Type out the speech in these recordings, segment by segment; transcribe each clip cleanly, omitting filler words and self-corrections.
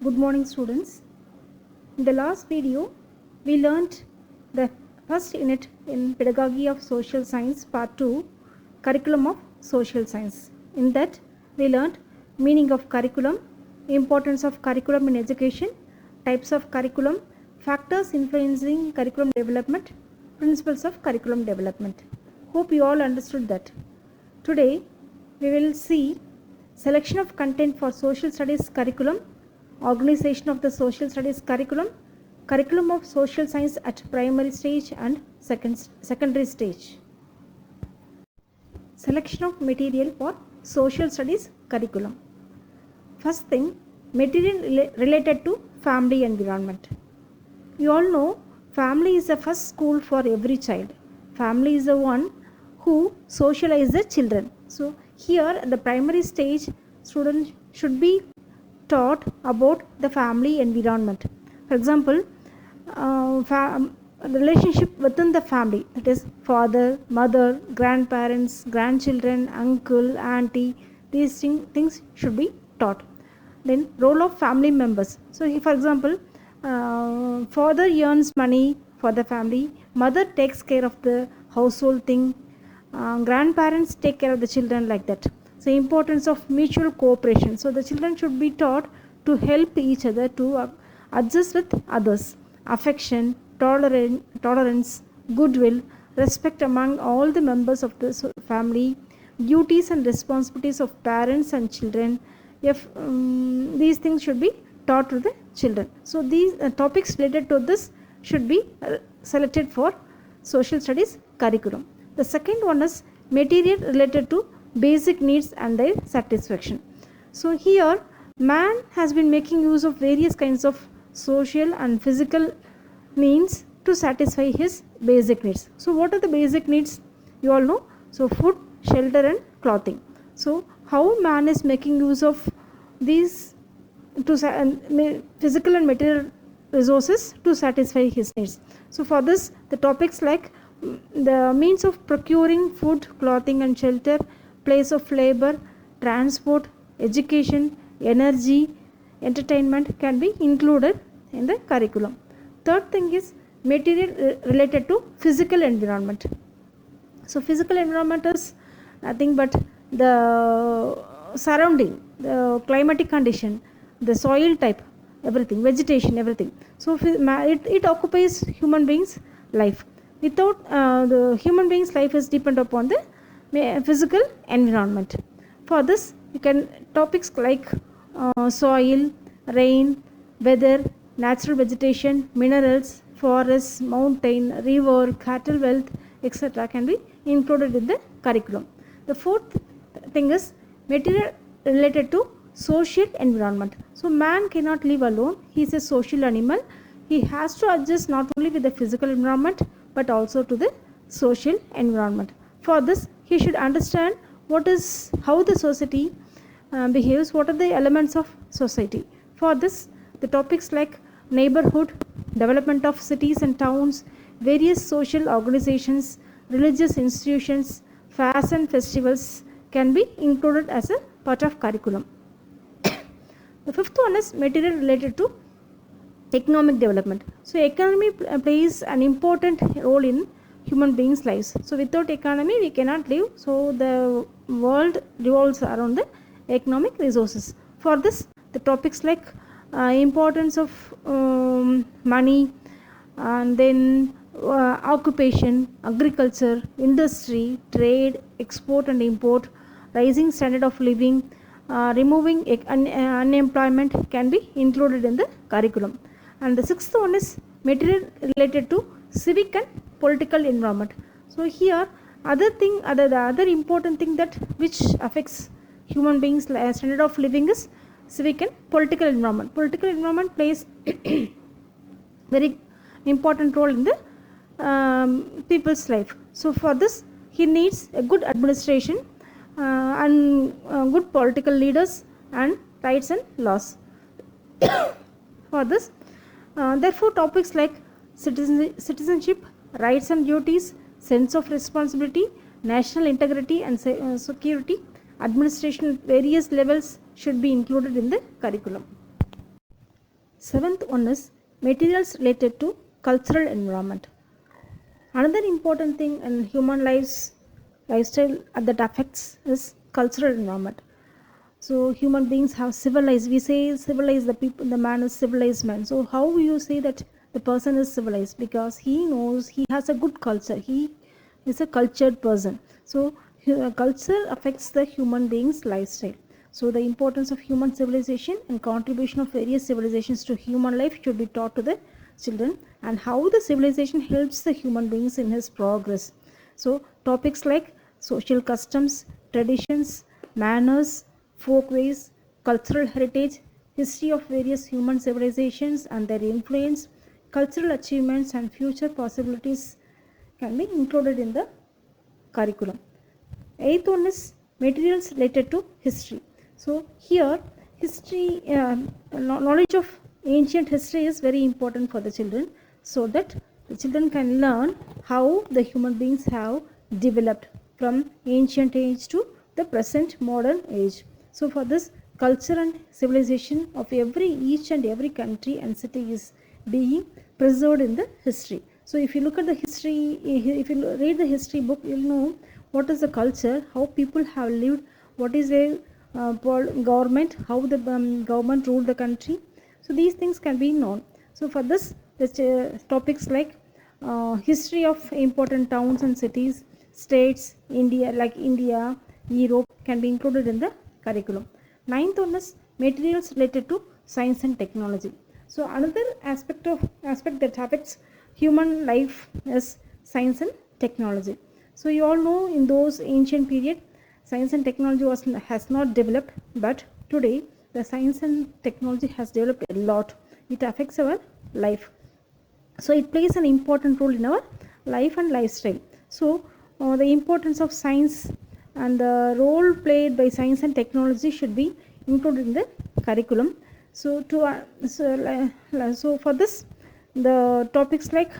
Good morning, students. In the last video, we learnt the first unit in Pedagogy of Social Science Part 2, Curriculum of Social Science. In that, we learnt meaning of curriculum, importance of curriculum in education, types of curriculum, factors influencing curriculum development, principles of curriculum development. Hope you all understood that. Today, we will see selection of content for social studies curriculum, organization of the social studies curriculum, curriculum of social science at primary stage and secondary stage. Selection of material for social studies curriculum. First thing, material related to family environment. You all know family is the first school for every child. Family is the one who socialize the children. So here at the primary stage, students should be taught about the family environment. For example, relationship within the family, that is father, mother, grandparents, grandchildren, uncle, auntie, these things should be taught. Then role of family members. So for example, father earns money for the family, mother takes care of the household thing, grandparents take care of the children, like that. So importance of mutual cooperation. So the children should be taught to help each other, to adjust with others, affection, tolerance, goodwill, respect among all the members of the family, duties and responsibilities of parents and children. If these things should be taught to the children. So these topics related to this should be selected for social studies curriculum. The second one is material related to basic needs and their satisfaction. So here man has been making use of various kinds of social and physical means to satisfy his basic needs. So what are the basic needs? You all know. So food, shelter and clothing. So how man is making use of these to physical and material resources to satisfy his needs. So for this, the topics like the means of procuring food, clothing and shelter, place of labor, transport, education, energy, entertainment can be included in the curriculum. Third thing is material related to physical environment. So physical environment is nothing but the surrounding, the climatic condition, the soil type, everything, vegetation, everything. So it occupies human beings' life. Without the human being's life is dependent upon the physical environment. For this, you can topics like soil, rain, weather, natural vegetation, minerals, forests, mountain, river, cattle wealth, etc. can be included in the curriculum. The fourth thing is material related to social environment. So man cannot live alone. He is a social animal. He has to adjust not only with the physical environment but also to the social environment. For this, he should understand how the society behaves, what are the elements of society. For this, the topics like neighborhood, development of cities and towns, various social organizations, religious institutions, fairs and festivals can be included as a part of curriculum. The fifth one is material related to economic development. So economy plays an important role in human beings' lives. So without economy we cannot live. So the world revolves around the economic resources. For this, the topics like importance of money, and then occupation, agriculture, industry, trade, export and import, rising standard of living, removing unemployment can be included in the curriculum. And the sixth one is material related to civic and political environment. So here the other important thing that which affects human beings' standard of living is civic and political environment. Political environment plays very important role in the people's life. So for this, he needs a good administration and good political leaders and rights and laws. For this, therefore topics like citizenship, rights and duties, sense of responsibility, national integrity and security, administration at various levels should be included in the curriculum. Seventh one is materials related to cultural environment. Another important thing in human lifestyle that affects is cultural environment. So human beings have civilized. We say civilized the people. The man is civilized man. So how you say that the person is civilized? Because he knows he has a good culture. He is a cultured person. So culture affects the human being's lifestyle. So the importance of human civilization and contribution of various civilizations to human life should be taught to the children, and how the civilization helps the human beings in his progress. So topics like social customs, traditions, manners, folkways, cultural heritage, history of various human civilizations and their influence, cultural achievements and future possibilities can be included in the curriculum. Eighth one is materials related to history. So here history, knowledge of ancient history is very important for the children, so that the children can learn how the human beings have developed from ancient age to the present modern age. So for this, culture and civilization of each and every country and city is being preserved in the history. So if you look at the history, if you read the history book, you'll know what is the culture, how people have lived, what is their government, how the government ruled the country. So these things can be known. So for this, the topics like history of important towns and cities, states, India, like India, Europe, can be included in the curriculum. Ninth one is materials related to science and technology. So another aspect that affects human life is science and technology. So you all know in those ancient period, science and technology has not developed, but today the science and technology has developed a lot. It affects our life. So it plays an important role in our life and lifestyle. So the importance of science and the role played by science and technology should be included in the curriculum. So for this, the topics like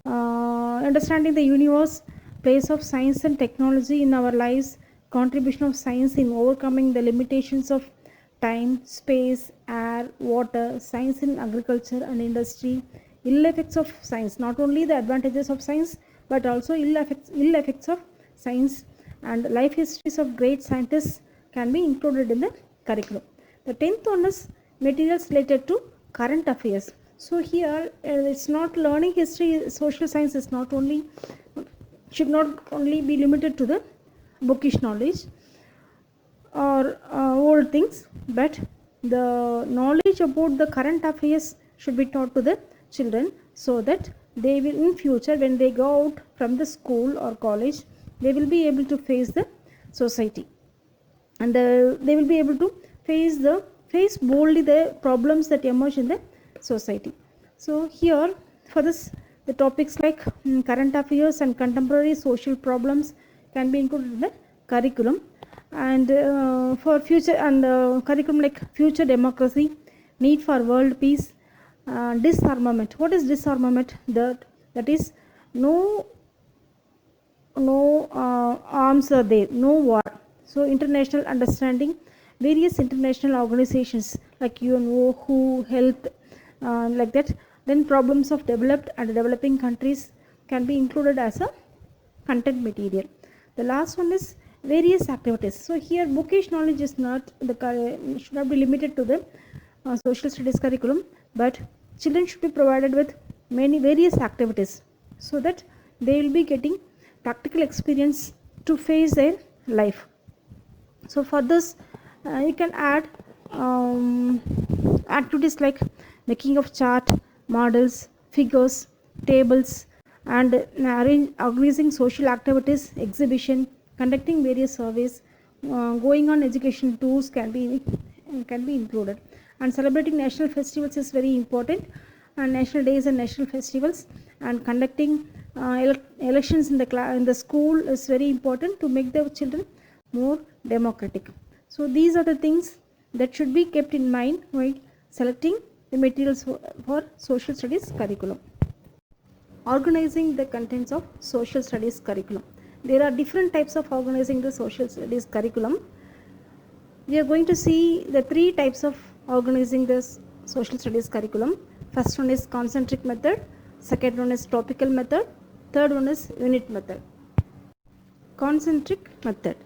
understanding the universe, place of science and technology in our lives, contribution of science in overcoming the limitations of time, space, air, water, science in agriculture and industry, ill effects of science, not only the advantages of science but also ill effects of science, and life histories of great scientists can be included in the curriculum. The 10th one is materials related to current affairs. So here it's not learning history, social science is should not only be limited to the bookish knowledge or old things, but the knowledge about the current affairs should be taught to the children, so that they will in future, when they go out from the school or college, they will be able to face the society, and they will be able to face boldly the problems that emerge in the society. So here for this, the topics like current affairs and contemporary social problems can be included in the curriculum. And for future and curriculum like future democracy, need for world peace, disarmament. What is disarmament? That is no arms are there, no war. So international understanding, various international organizations like UNO, WHO, health, like that. Then problems of developed and developing countries can be included as a content material. The last one is various activities. So here bookish knowledge is should not be limited to the social studies curriculum, but children should be provided with many various activities, so that they will be getting practical experience to face their life. So for this, you can add activities like making of chart, models, figures, tables, and organizing social activities, exhibition, conducting various surveys, going on education tours can be included. And celebrating national festivals is very important, and national days and national festivals, and conducting elections in the school is very important to make the children more democratic. So these are the things that should be kept in mind while selecting the materials for social studies curriculum. Organizing the contents of social studies curriculum. There are different types of organizing the social studies curriculum. We are going to see the three types of organizing this social studies curriculum. First one is concentric method, second one is topical method, third one is unit method. Concentric method.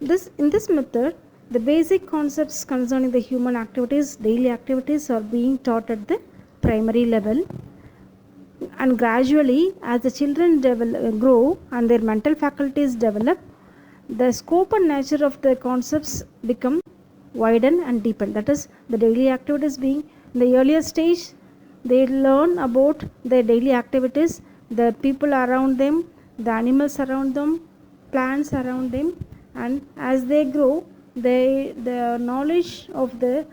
In this method, the basic concepts concerning the human activities, daily activities are being taught at the primary level, and gradually as the children grow and their mental faculties develop, the scope and nature of the concepts become widen and deepen. That is, the daily activities being in the earlier stage, they learn about their daily activities, the people around them, the animals around them, plants around them, and as they grow, the knowledge of the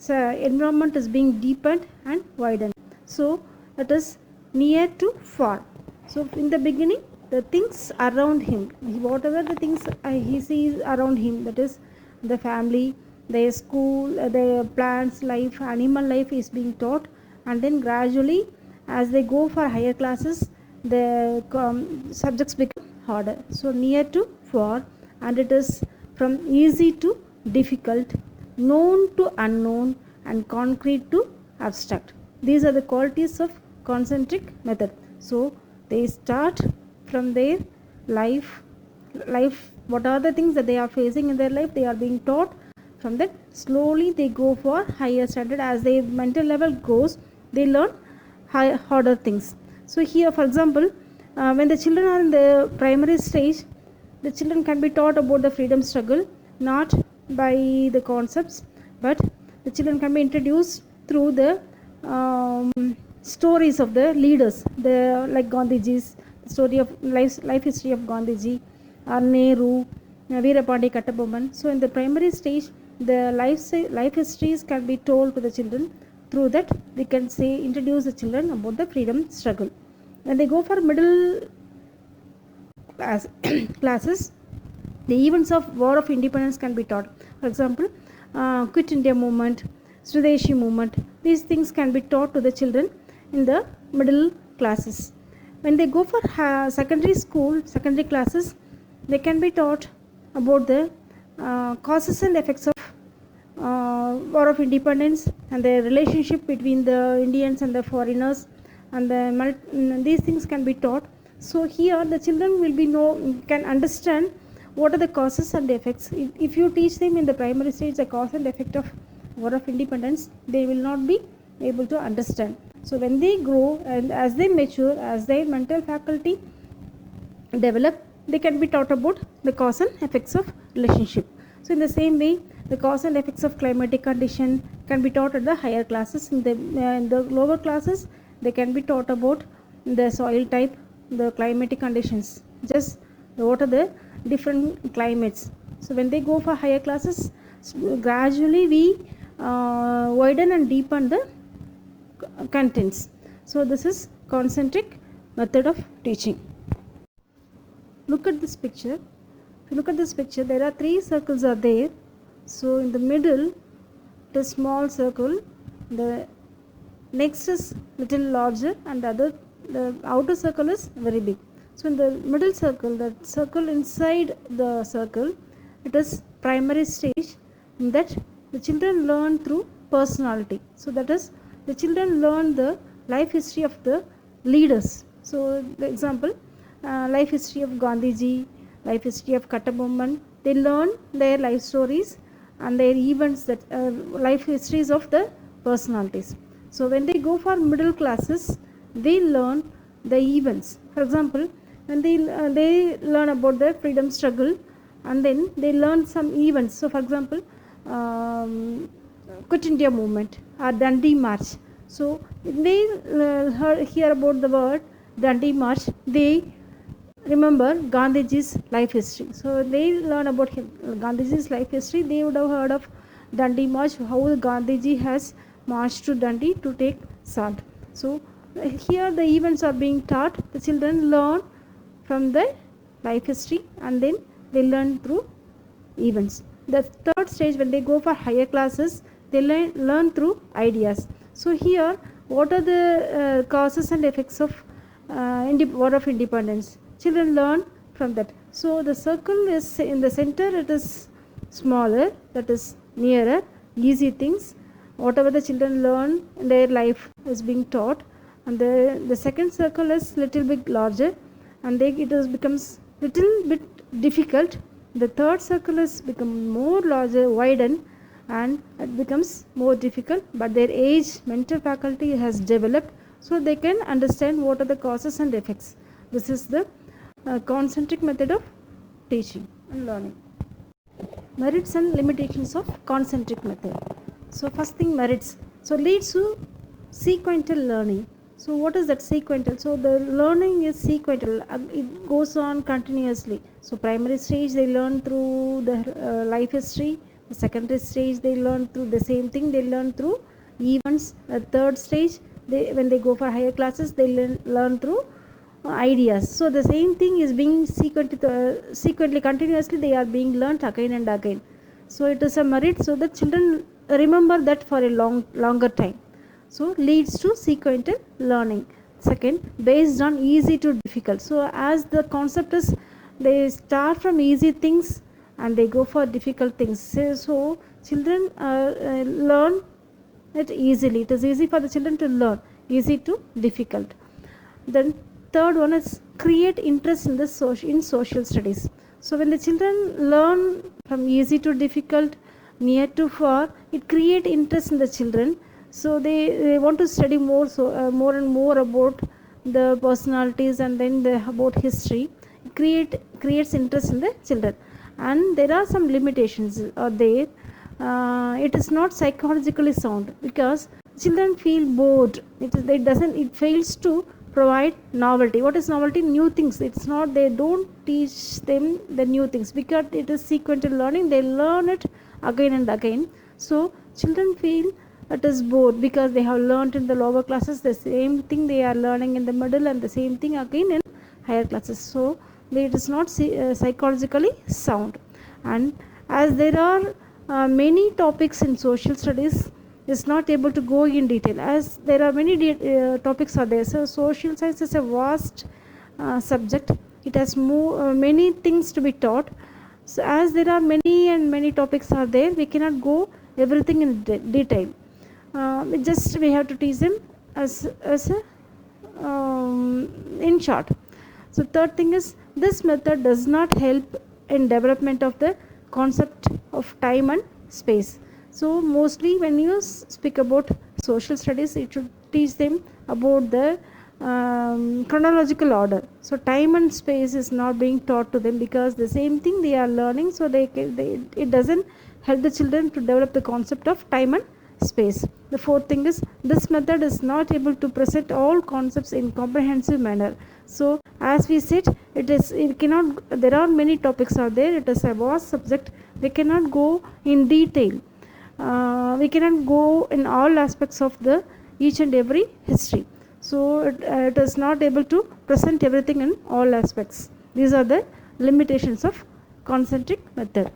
environment is being deepened and widened. So it is near to far. So in the beginning, the things around him, whatever the things he sees around him, that is the family, their school, their plants life, animal life is being taught, and then gradually as they go for higher classes, the subjects become harder. So near to far, and it is from easy to difficult, known to unknown, and concrete to abstract. These are the qualities of concentric method. So they start from their life, what are the things that they are facing in their life, they are being taught. From that, slowly they go for higher standard. As their mental level grows, they learn harder things. So here, for example, when the children are in the primary stage, the children can be taught about the freedom struggle, not by the concepts, but the children can be introduced through the stories of the leaders, like Gandhiji's story of life history of Gandhiji, or Nehru, Veerapandi Kattabomman. So in the primary stage, the life histories can be told to the children. Through that, we can introduce the children about the freedom struggle. When they go for middle classes, the events of War of Independence can be taught. For example, Quit India movement, Swadeshi movement. These things can be taught to the children in the middle classes. When they go for secondary classes, they can be taught about the causes and effects of War of Independence and the relationship between the Indians and the foreigners, and these things can be taught. So here the children can understand what are the causes and effects. If you teach them in the primary stage the cause and effect of War of Independence, they will not be able to understand. So when they grow and as they mature, as their mental faculty develop, they can be taught about the cause and effects of relationship. So in the same way, the cause and effects of climatic condition can be taught at the higher classes. In the lower classes, they can be taught about the soil type, the climatic conditions, just what are the different climates. So when they go for higher classes, gradually we widen and deepen the contents. So this is concentric method of teaching. Look at this picture. If you look at this picture, there are 3 circles are there. So in the middle, it is small circle, the next is little larger, and the outer circle is very big. So in the middle circle, the circle inside the circle, it is primary stage, in that the children learn through personality. So that is, the children learn the life history of the leaders. So the example, life history of Gandhiji, life history of Kattabomman, they learn their life stories and their events, that life histories of the personalities. So when they go for middle classes, they learn the events. For example, when they learn about the freedom struggle, and then they learn some events. So for example, Quit India movement or Dandi March. So when they hear about the word Dandi March, they remember Gandhiji's life history. So they learn about Gandhiji's life history. They would have heard of Dandi March, how Gandhiji has marched to Dandi to take salt. So here the events are being taught. The children learn from the life history, and then they learn through events. The third stage, when they go for higher classes, they learn through ideas. So here, what are the causes and effects of War of Independence? Children learn from that. So the circle is in the center, it is smaller, that is nearer, easy things. whatever the children learn in their life is being taught. And the second circle is little bit larger, and it becomes little bit difficult. The third circle is become more larger, widen, and it becomes more difficult, but their age mental faculty has developed, so they can understand what are the causes and effects. This is the concentric method of teaching and learning. Merits and limitations of concentric method. So first thing, merits. So leads to sequential learning. So what is that sequential? So the learning is sequential. It goes on continuously. So primary stage they learn through the life history. The secondary stage they learn through the same thing. They learn through events. The third stage, when they go for higher classes, they learn through ideas. So the same thing is being sequentially, continuously they are being learnt again and again. So it is a merit, so the children remember that for a longer time. So leads to sequential learning. Second, based on easy to difficult. So as the concept is, they start from easy things and they go for difficult things. So children learn it easily. It is easy for the children to learn, easy to difficult. Then third one is create interest in social studies. So when the children learn from easy to difficult, near to far, it create interest in the children. So they want to study more, more and more about the personalities, and then about history. It creates interest in the children. And there are some limitations are there. It is not psychologically sound because children feel bored. It fails to provide novelty. What is novelty? New things. It's not, they don't teach them the new things because it is sequential learning. They learn it again and again. So children feel it is bored because they have learned in the lower classes the same thing they are learning in the middle, and the same thing again in higher classes. So it is not psychologically sound. And as there are many topics in social studies, is not able to go in detail, as there are many topics are there. So social science is a vast subject. It has many things to be taught. So as there are many topics are there, we cannot go everything in detail. We have to teach them as in short. So third thing is, this method does not help in development of the concept of time and space. So mostly when you speak about social studies, it should teach them about the chronological order. So time and space is not being taught to them because the same thing they are learning. So it doesn't help the children to develop the concept of time and space. The fourth thing is, this method is not able to present all concepts in comprehensive manner. So as we said, there are many topics are there. It is a vast subject. We cannot go in detail. We cannot go in all aspects of the each and every history. So it is not able to present everything in all aspects. These are the limitations of concentric method.